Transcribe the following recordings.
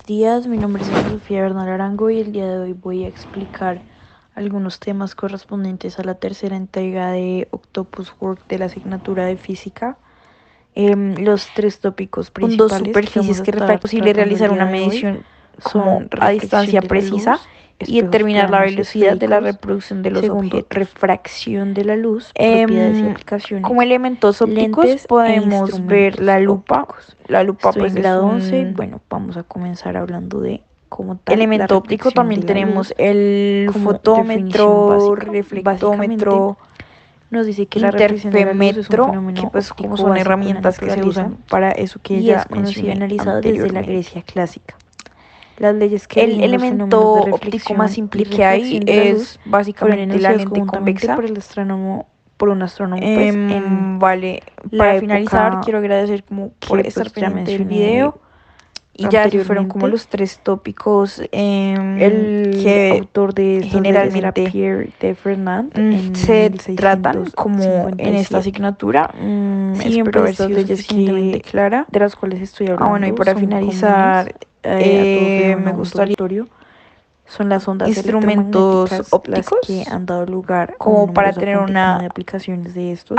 Días, mi nombre es Sofía Bernal Arango y el día de hoy voy a explicar algunos temas correspondientes a la tercera entrega de Octopus Work de la asignatura de física. Los tres tópicos Con dos principales que vamos superficies a que refractan estar es posible tratando el realizar día una de hoy medición como son a reflexión distancia de la precisa luz, y espejos determinar la planos y velocidad de la esféricos. reproducción de los Segundo, objetos. refracción de la luz, propiedades y aplicaciones. Como elementos ópticos Lentes e podemos ver instrumentos la lupa. ópticos. La lupa Estoy pues en es grado 11. un Bueno, vamos a comenzar hablando de como tal la elemento óptico. reflexión de También la tenemos luz el como definición fotómetro, básica. Básicamente reflectómetro, nos dice que la reflexión de la luz es un interfemetro, que fenómeno pues como óptico son básico en la herramientas que se naturaleza usan para eso que y es ya conocida y mencioné analizada desde la anteriormente. Grecia clásica. Las leyes que El rigen los fenómenos de elemento óptico más reflexión y simple que hay refracción de la luz es fueron básicamente la enunciadas lente conjuntamente convexa. por un astrónomo pues en Vale, la para finalizar época quiero agradecer como por que estar pues ya pendiente del mencioné video. Y ya esos fueron como anteriormente. los tres tópicos El que autor de estas leyes era generalmente Pierre de Fernand en se tratan como en esta 1657. asignatura. Si bien Espero pues haber estas sido leyes suficientemente que clara. de las cuales estoy Bueno, y hablando para son comunes finalizar, a todo me fenómeno gustaría ondulatorio, son las ondas instrumentos electromagnéticas las que ópticos han dado lugar a un como para numeroso tener campo como de una, aplicaciones de estos,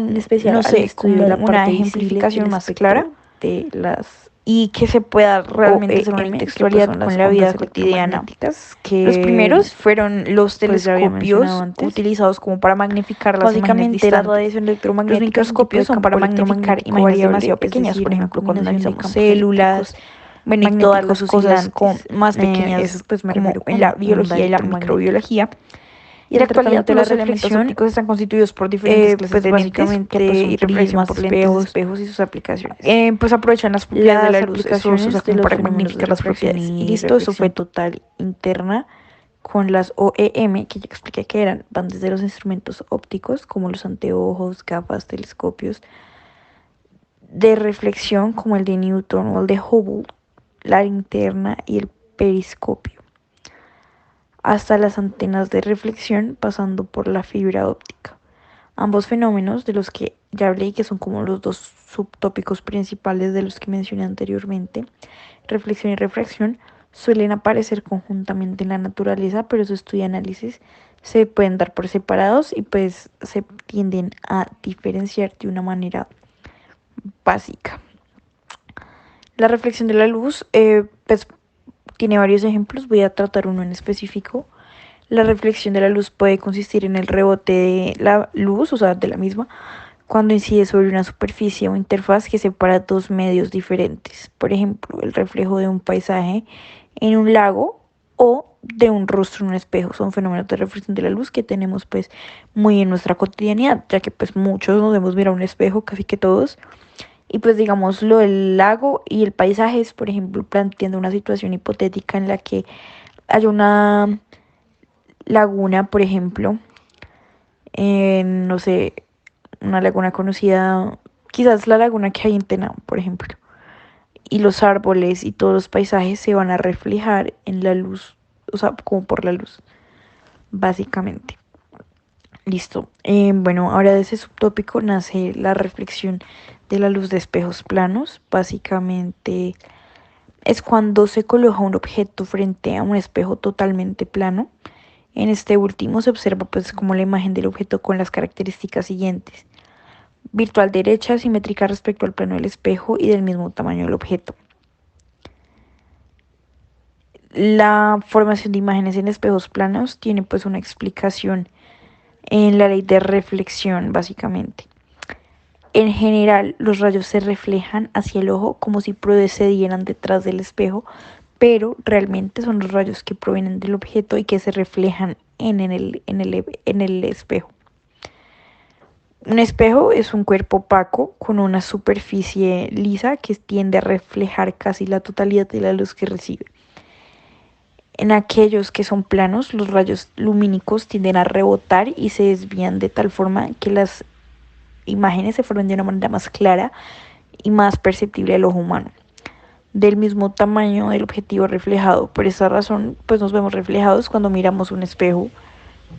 en especial no al sé, estudio de como la una parte visible del ejemplificación más clara espectro de las y que se pueda realmente hacer una OEM, que pues intertextualidad son con las la vida ondas cotidiana. electromagnéticas, Los que primeros fueron los pues ya había mencionado telescopios antes. utilizados como para magnificar las imágenes Básicamente la distantes. radiación Los electromagnética es un tipo microscopios de son para campo magnificar electromagnético imágenes variable, demasiado es pequeñas, decir, por una ejemplo, cuando combinación de analizamos campos células, eléctricos bueno, y todas las magnéticos cosas oscilantes. más pequeñas Eso pues me como refiero en con la onda biología y la electromagnética. microbiología. Y En la el actualidad, tratamiento de la los elementos reflexión, ópticos están constituidos por diferentes clases pues de lentes que básicamente pues son irradiación prismas, por lentes, espejos. espejos y sus aplicaciones. Pues aprovechan las propiedades de la Las luz. Eso se usa aplicaciones de como los para fenómenos de magnificar las refracción propiedades. Y y listo, eso fue reflexión todo. total interna con las OEM, que ya expliqué que eran, van desde los instrumentos ópticos, como los anteojos, gafas, telescopios, de reflexión, como el de Newton o el de Hubble, la linterna y el periscopio, hasta las antenas de reflexión, pasando por la fibra óptica. Ambos fenómenos de los que ya hablé y que son como los dos subtópicos principales de los que mencioné anteriormente, reflexión y refracción, suelen aparecer conjuntamente en la naturaleza, pero su estudio y análisis se pueden dar por separados y pues se tienden a diferenciar de una manera básica. La reflexión de la luz pues tiene varios ejemplos, voy a tratar uno en específico. La reflexión de la luz puede consistir en el rebote de la luz, o sea, de la misma, cuando incide sobre una superficie o interfaz que separa dos medios diferentes. Por ejemplo, el reflejo de un paisaje en un lago o de un rostro en un espejo. Son fenómenos de reflexión de la luz que tenemos pues muy en nuestra cotidianidad, ya que pues muchos nos hemos mirado un espejo, casi que todos. Y pues digamos lo del lago y el paisaje es, por ejemplo, planteando una situación hipotética en la que hay una laguna, por ejemplo, no sé, una laguna conocida, quizás la laguna que hay en Tenao, por ejemplo, y los árboles y todos los paisajes se van a reflejar en la luz, o sea, como por la luz, básicamente. Listo. Bueno, ahora de ese subtópico nace la reflexión de la luz de espejos planos. Básicamente es cuando se coloca un objeto frente a un espejo totalmente plano. En este último se observa pues como la imagen del objeto con las características siguientes: virtual derecha, simétrica respecto al plano del espejo y del mismo tamaño del objeto. La formación de imágenes en espejos planos tiene pues una explicación en la ley de reflexión, básicamente. En general, los rayos se reflejan hacia el ojo como si procedieran detrás del espejo, pero realmente son los rayos que provienen del objeto y que se reflejan en el espejo. Un espejo es un cuerpo opaco con una superficie lisa que tiende a reflejar casi la totalidad de la luz que recibe. En aquellos que son planos, los rayos lumínicos tienden a rebotar y se desvían de tal forma que las imágenes se forman de una manera más clara y más perceptible al ojo humano, del mismo tamaño del objetivo reflejado. Por esa razón, pues nos vemos reflejados cuando miramos un espejo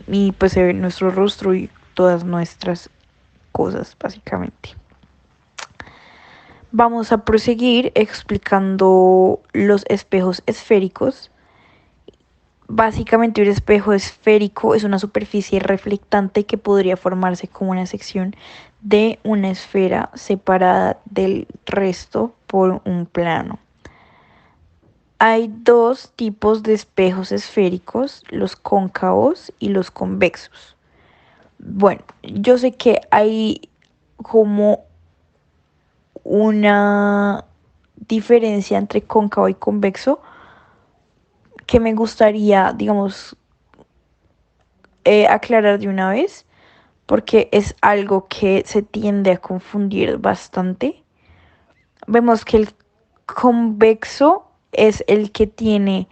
y pues se ve nuestro rostro y todas nuestras cosas, básicamente. Vamos a proseguir explicando los espejos esféricos. Básicamente un espejo esférico es una superficie reflectante que podría formarse como una sección de una esfera separada del resto por un plano. Hay dos tipos de espejos esféricos, los cóncavos y los convexos. Bueno, yo sé que hay como una diferencia entre cóncavo y convexo que me gustaría, digamos, aclarar de una vez, porque es algo que se tiende a confundir bastante. Vemos que el convexo es el que tiene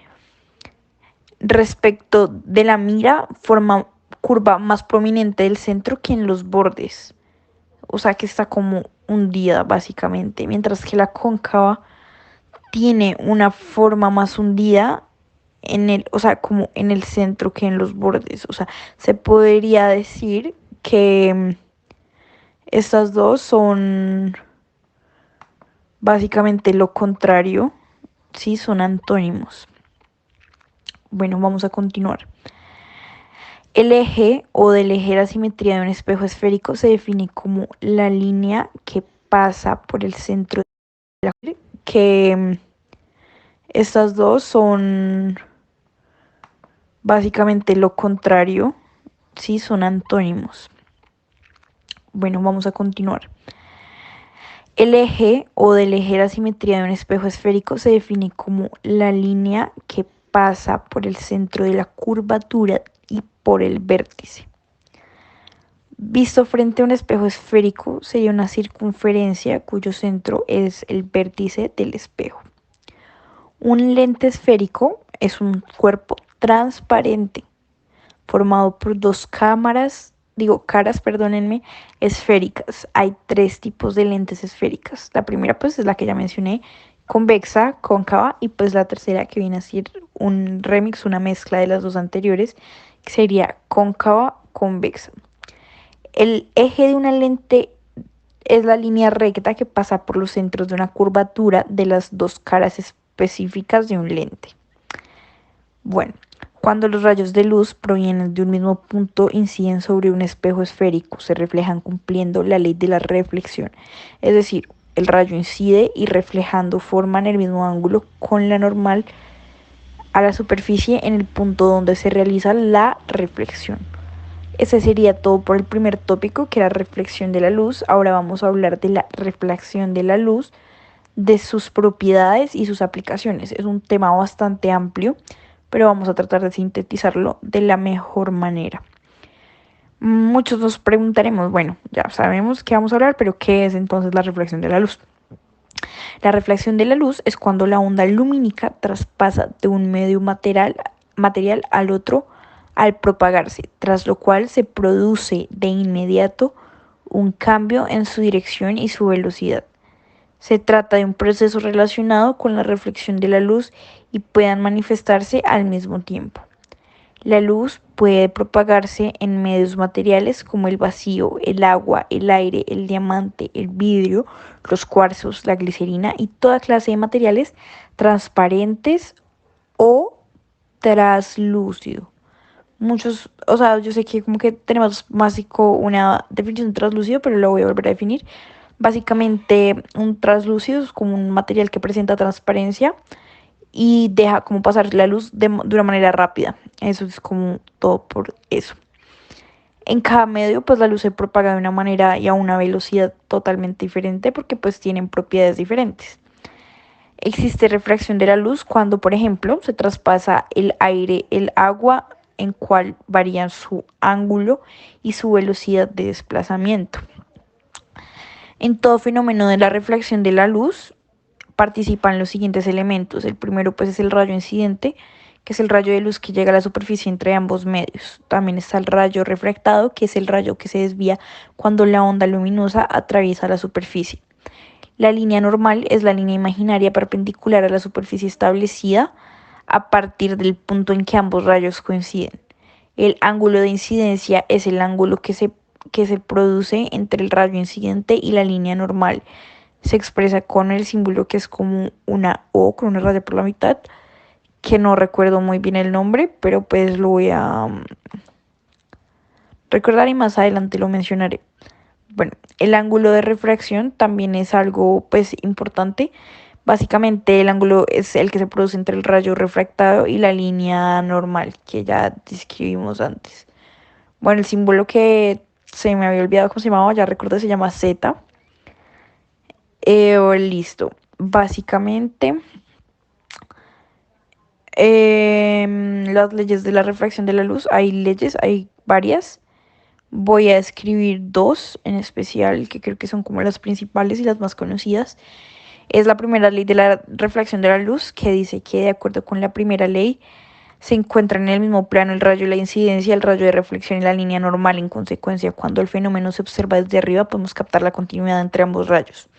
respecto de la mira forma curva más prominente del centro que en los bordes, o sea que está como hundida básicamente, mientras que la cóncava tiene una forma más hundida en el, o sea, como en el centro que en los bordes. O sea, se podría decir que estas dos son básicamente lo contrario, sí, son antónimos. Bueno, vamos a continuar. El eje o del eje de la simetría de un espejo esférico se define como la línea que pasa por el centro de la que estas dos son básicamente lo contrario, sí, son antónimos. Bueno, vamos a continuar. El eje o del eje de la simetría de un espejo esférico se define como la línea que pasa por el centro de la curvatura y por el vértice. Visto frente a un espejo esférico sería una circunferencia cuyo centro es el vértice del espejo. Un lente esférico es un cuerpo transparente formado por dos caras, esféricas. Hay tres tipos de lentes esféricas. La primera pues es la que ya mencioné, convexa, cóncava, y pues la tercera que viene a ser un remix, una mezcla de las dos anteriores, que sería cóncava, convexa. El eje de una lente es la línea recta que pasa por los centros de una curvatura de las dos caras específicas de un lente. Bueno, cuando los rayos de luz provienen de un mismo punto inciden sobre un espejo esférico, se reflejan cumpliendo la ley de la reflexión. Es decir, el rayo incide y reflejando forman el mismo ángulo con la normal a la superficie en el punto donde se realiza la reflexión. Ese sería todo por el primer tópico, que era reflexión de la luz. Ahora vamos a hablar de la reflexión de la luz, de sus propiedades y sus aplicaciones. Es un tema bastante amplio, pero vamos a tratar de sintetizarlo de la mejor manera. Muchos nos preguntaremos, bueno, ya sabemos que vamos a hablar, pero ¿qué es entonces la reflexión de la luz? La reflexión de la luz es cuando la onda lumínica traspasa de un medio material al otro al propagarse, tras lo cual se produce de inmediato un cambio en su dirección y su velocidad. Se trata de un proceso relacionado con la reflexión de la luz y puedan manifestarse al mismo tiempo. La luz puede propagarse en medios materiales como el vacío, el agua, el aire, el diamante, el vidrio, los cuarzos, la glicerina y toda clase de materiales transparentes o translúcidos. Muchos, o sea, yo sé que como que tenemos básico una definición de translúcido, pero lo voy a volver a definir. Básicamente, un translúcido es como un material que presenta transparencia y deja como pasar la luz de una manera rápida. Eso es como todo por eso. En cada medio, pues la luz se propaga de una manera y a una velocidad totalmente diferente porque pues tienen propiedades diferentes. Existe refracción de la luz cuando, por ejemplo, se traspasa el aire, el agua, en cual varían su ángulo y su velocidad de desplazamiento. En todo fenómeno de la reflexión de la luz participan los siguientes elementos. El primero pues es el rayo incidente, que es el rayo de luz que llega a la superficie entre ambos medios. También está el rayo refractado, que es el rayo que se desvía cuando la onda luminosa atraviesa la superficie. La línea normal es la línea imaginaria perpendicular a la superficie establecida a partir del punto en que ambos rayos coinciden. El ángulo de incidencia es el ángulo que se produce entre el rayo incidente y la línea normal, se expresa con el símbolo que es como una O con una raya por la mitad, que no recuerdo muy bien el nombre, pero pues lo voy a recordar y más adelante lo mencionaré. Bueno, el ángulo de refracción también es algo pues importante. Básicamente el ángulo es el que se produce entre el rayo refractado y la línea normal que ya describimos antes. Bueno, el símbolo que se me había olvidado cómo se llamaba, ya recuerdo, se llama Z. Listo. Básicamente, las leyes de la refracción de la luz, hay leyes, hay varias. Voy a escribir dos en especial, que creo que son como las principales y las más conocidas. Es la primera ley de la refracción de la luz, que dice que de acuerdo con la primera ley, se encuentran en el mismo plano el rayo de la incidencia, el rayo de reflexión y la línea normal. En consecuencia, cuando el fenómeno se observa desde arriba, podemos captar la continuidad entre ambos rayos.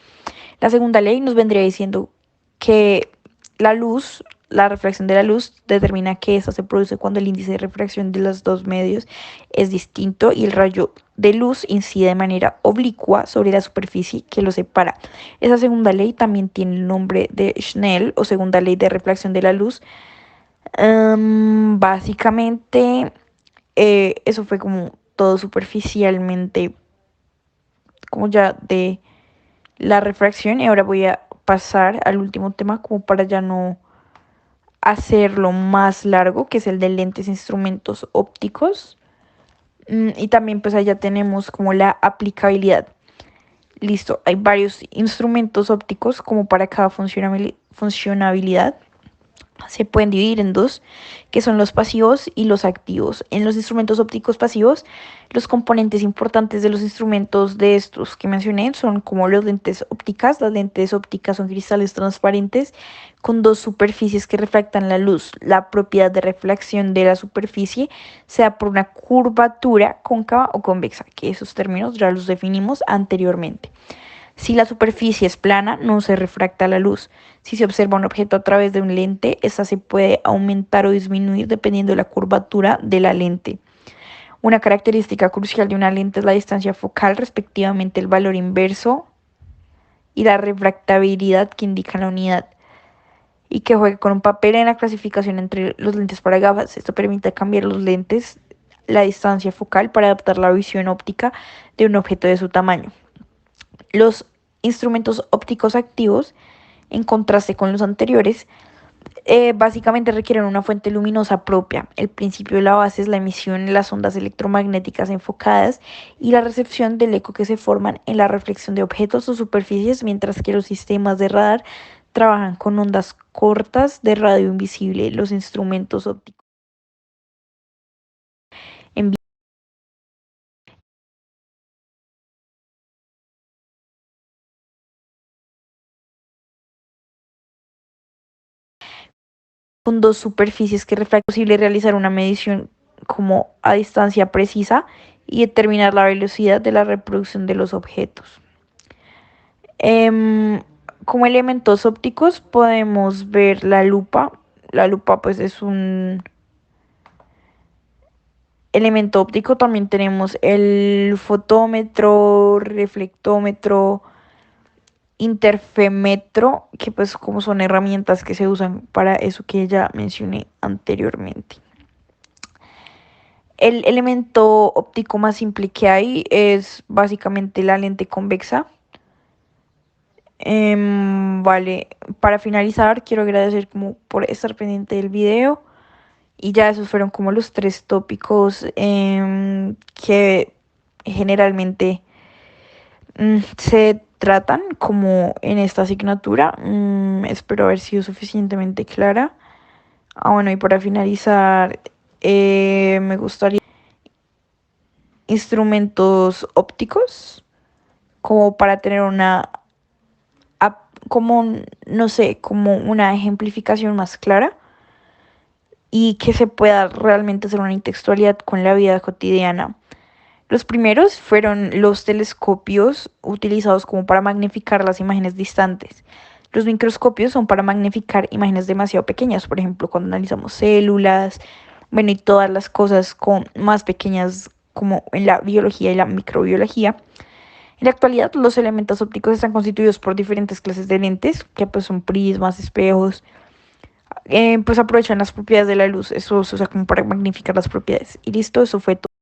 La segunda ley nos vendría diciendo que la luz, la refracción de la luz, determina que esta se produce cuando el índice de refracción de los dos medios es distinto y el rayo de luz incide de manera oblicua sobre la superficie que lo separa. Esa segunda ley también tiene el nombre de Snell o segunda ley de refracción de la luz. Básicamente, eso fue como todo superficialmente, como ya de la refracción. Y ahora voy a pasar al último tema como para ya no hacerlo más largo, que es el de lentes e instrumentos ópticos. Y también pues allá tenemos como la aplicabilidad. Listo, hay varios instrumentos ópticos como para cada funcionabilidad. Se pueden dividir en dos, que son los pasivos y los activos. En los instrumentos ópticos pasivos, los componentes importantes de los instrumentos de estos que mencioné son como las lentes ópticas. Las lentes ópticas son cristales transparentes con dos superficies que refractan la luz. La propiedad de reflexión de la superficie se da por una curvatura cóncava o convexa, que esos términos ya los definimos anteriormente. Si la superficie es plana, no se refracta la luz. Si se observa un objeto a través de un lente, esta se puede aumentar o disminuir dependiendo de la curvatura de la lente. Una característica crucial de una lente es la distancia focal, respectivamente el valor inverso y la refractabilidad que indica la unidad, y que juega con un papel en la clasificación entre los lentes para gafas. Esto permite cambiar los lentes, la distancia focal, para adaptar la visión óptica de un objeto de su tamaño. Los instrumentos ópticos activos, en contraste con los anteriores, básicamente requieren una fuente luminosa propia. El principio de la base es la emisión de las ondas electromagnéticas enfocadas y la recepción del eco que se forman en la reflexión de objetos o superficies, mientras que los sistemas de radar trabajan con ondas cortas de radio invisible. Los instrumentos ópticos en con dos superficies que refractan, es posible realizar una medición como a distancia precisa y determinar la velocidad de la reproducción de los objetos. Como elementos ópticos podemos ver la lupa. La lupa pues es un elemento óptico. También tenemos el fotómetro, reflectómetro, interferómetro, que pues como son herramientas que se usan para eso que ya mencioné anteriormente. El elemento óptico más simple que hay es básicamente la lente convexa. Vale, para finalizar quiero agradecer como por estar pendiente del video, y ya esos fueron como los tres tópicos que generalmente se tratan como en esta asignatura. Espero haber sido suficientemente clara. Bueno, y para finalizar, me gustaría instrumentos ópticos como para tener una, como, no sé, como una ejemplificación más clara y que se pueda realmente hacer una intertextualidad con la vida cotidiana. Los primeros fueron los telescopios utilizados como para magnificar las imágenes distantes. Los microscopios son para magnificar imágenes demasiado pequeñas, por ejemplo, cuando analizamos células, bueno, y todas las cosas más pequeñas como en la biología y la microbiología. En la actualidad, los elementos ópticos están constituidos por diferentes clases de lentes, que pues son prismas, espejos, pues aprovechan las propiedades de la luz. Eso se usa como para magnificar las propiedades. Y listo, eso fue todo.